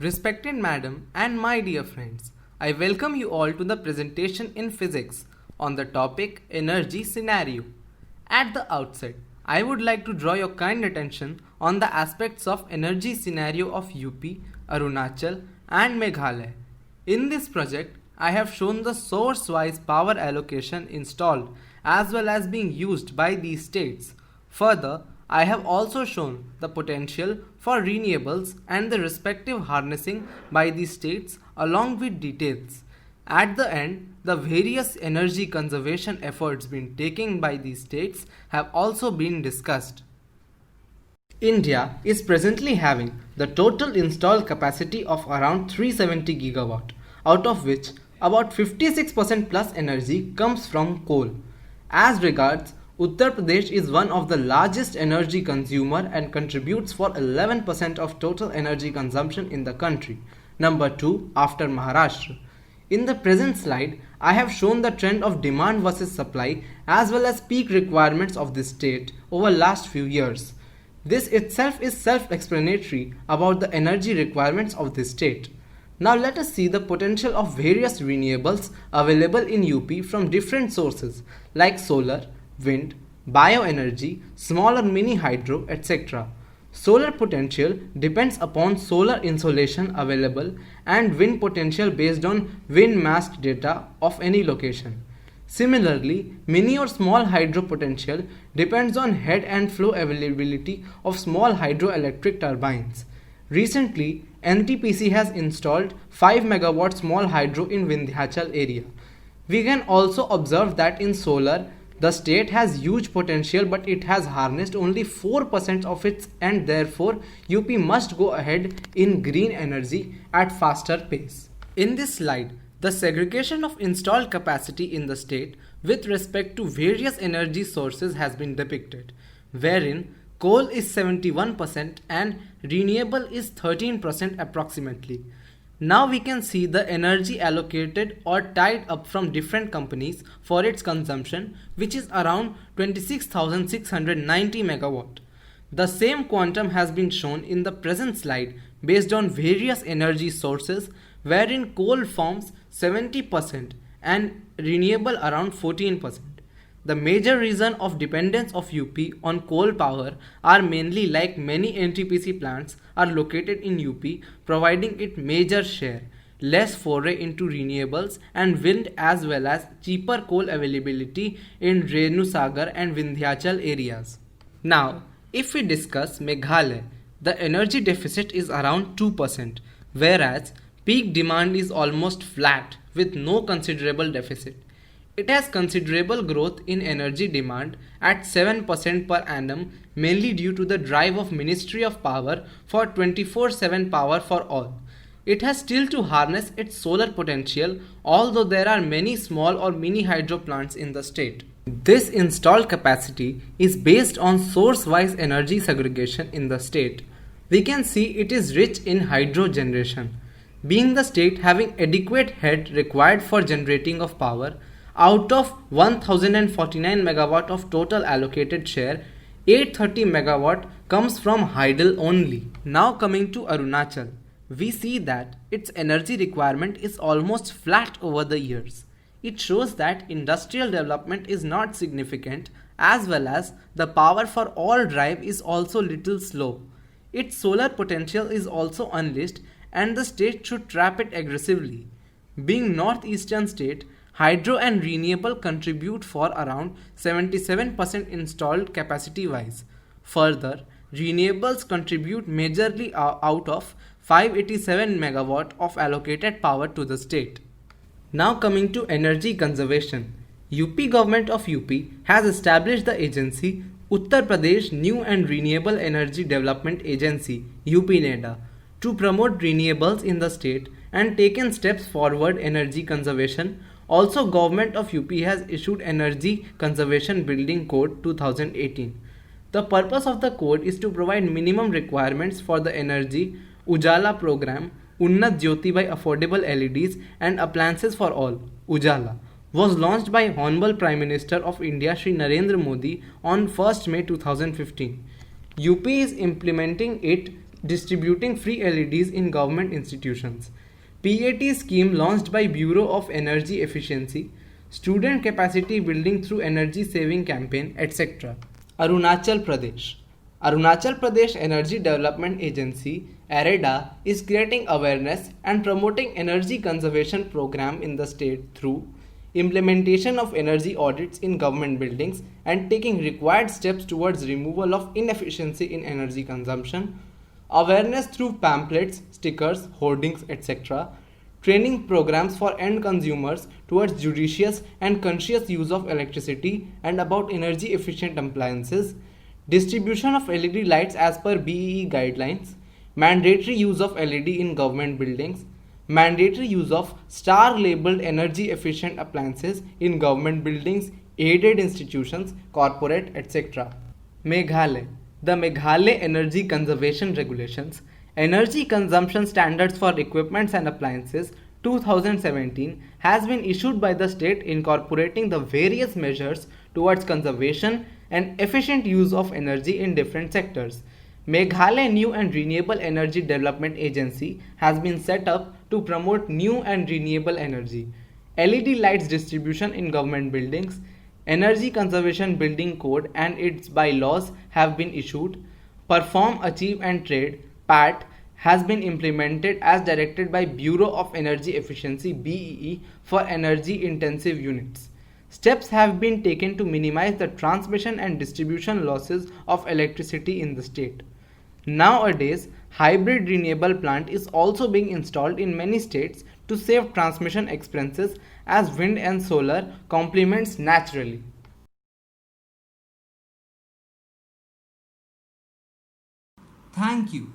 Respected Madam and my dear friends, I welcome you all to the presentation in physics on the topic energy scenario. At the outset, I would like to draw your kind attention on the aspects of energy scenario of UP, Arunachal and Meghalaya. In this project, I have shown the source-wise power allocation installed as well as being used by these states. Further, I have also shown the potential for renewables and the respective harnessing by the states along with details. At the end, the various energy conservation efforts being taken by these states have also been discussed. India is presently having the total installed capacity of around 370 gigawatt, out of which about 56% plus energy comes from coal. As regards Uttar Pradesh is one of the largest energy consumer and contributes for 11% of total energy consumption in the country, number 2 after Maharashtra. In the present slide, I have shown the trend of demand versus supply as well as peak requirements of this state over last few years. This itself is self-explanatory about the energy requirements of this state. Now let us see the potential of various renewables available in UP from different sources like solar, wind, bioenergy, small or mini hydro, etc. Solar potential depends upon solar insolation available and wind potential based on wind mass data of any location. Similarly, mini or small hydro potential depends on head and flow availability of small hydroelectric turbines. Recently, NTPC has installed 5 megawatt small hydro in Vindhyachal area. We can also observe that in solar, the state has huge potential but it has harnessed only 4% of it, and therefore UP must go ahead in green energy at faster pace. In this slide, the segregation of installed capacity in the state with respect to various energy sources has been depicted, wherein coal is 71% and renewable is 13% approximately. Now we can see the energy allocated or tied up from different companies for its consumption, which is around 26,690 megawatt. The same quantum has been shown in the present slide based on various energy sources, wherein coal forms 70% and renewable around 14%. The major reason of dependence of UP on coal power are mainly like many NTPC plants are located in UP, providing it major share, less foray into renewables and wind as well as cheaper coal availability in Renu Sagar and Vindhyachal areas. Now, if we discuss Meghalaya, the energy deficit is around 2%, whereas peak demand is almost flat with no considerable deficit. It has considerable growth in energy demand at 7% per annum, mainly due to the drive of Ministry of Power for 24/7 power for all. It has still to harness its solar potential, although there are many small or mini hydro plants in the state. This installed capacity is based on source-wise energy segregation in the state. We can see it is rich in hydro generation. Being the state having adequate head required for generating of power, out of 1049 megawatt of total allocated share, 830 megawatt comes from hydel only. Now coming to Arunachal, we see that its energy requirement is almost flat over the years. It shows that industrial development is not significant, as well as the power for all drive is also little slow. Its solar potential is also unleashed and the state should trap it aggressively. Being northeastern state, hydro and renewable contribute for around 77% installed capacity wise. Further, renewables contribute majorly out of 587 megawatt of allocated power to the state. Now coming to energy conservation. UP government of UP has established the agency Uttar Pradesh New and Renewable Energy Development Agency UPNEDA to promote renewables in the state and taken steps forward energy conservation. Also, Government of UP has issued Energy Conservation Building Code 2018. The purpose of the code is to provide minimum requirements for the energy Ujala program, Unnat Jyoti by affordable LEDs and appliances for all, Ujala, was launched by Honorable Prime Minister of India Shri Narendra Modi on 1st May 2015. UP is implementing it distributing free LEDs in government institutions. PAT scheme launched by Bureau of Energy Efficiency, student capacity building through energy saving campaign, etc. Arunachal Pradesh. Arunachal Pradesh Energy Development Agency (AREDA) is creating awareness and promoting energy conservation program in the state through implementation of energy audits in government buildings and taking required steps towards removal of inefficiency in energy consumption, awareness through pamphlets, stickers, hoardings, etc., training programs for end consumers towards judicious and conscious use of electricity and about energy efficient appliances, distribution of LED lights as per BEE guidelines, mandatory use of LED in government buildings, mandatory use of star labeled energy efficient appliances in government buildings, aided institutions, corporate, etc. Meghalaya. The Meghalaya Energy Conservation Regulations, Energy Consumption Standards for Equipments and Appliances 2017 has been issued by the state incorporating the various measures towards conservation and efficient use of energy in different sectors. Meghalaya New and Renewable Energy Development Agency has been set up to promote new and renewable energy, LED lights distribution in government buildings, Energy Conservation Building Code and its bylaws have been issued, Perform, Achieve and Trade (PAT) has been implemented as directed by Bureau of Energy Efficiency (BEE) for energy intensive units. Steps have been taken to minimize the transmission and distribution losses of electricity in the state. Nowadays, hybrid renewable plant is also being installed in many states to save transmission expenses as wind and solar complements naturally. Thank you.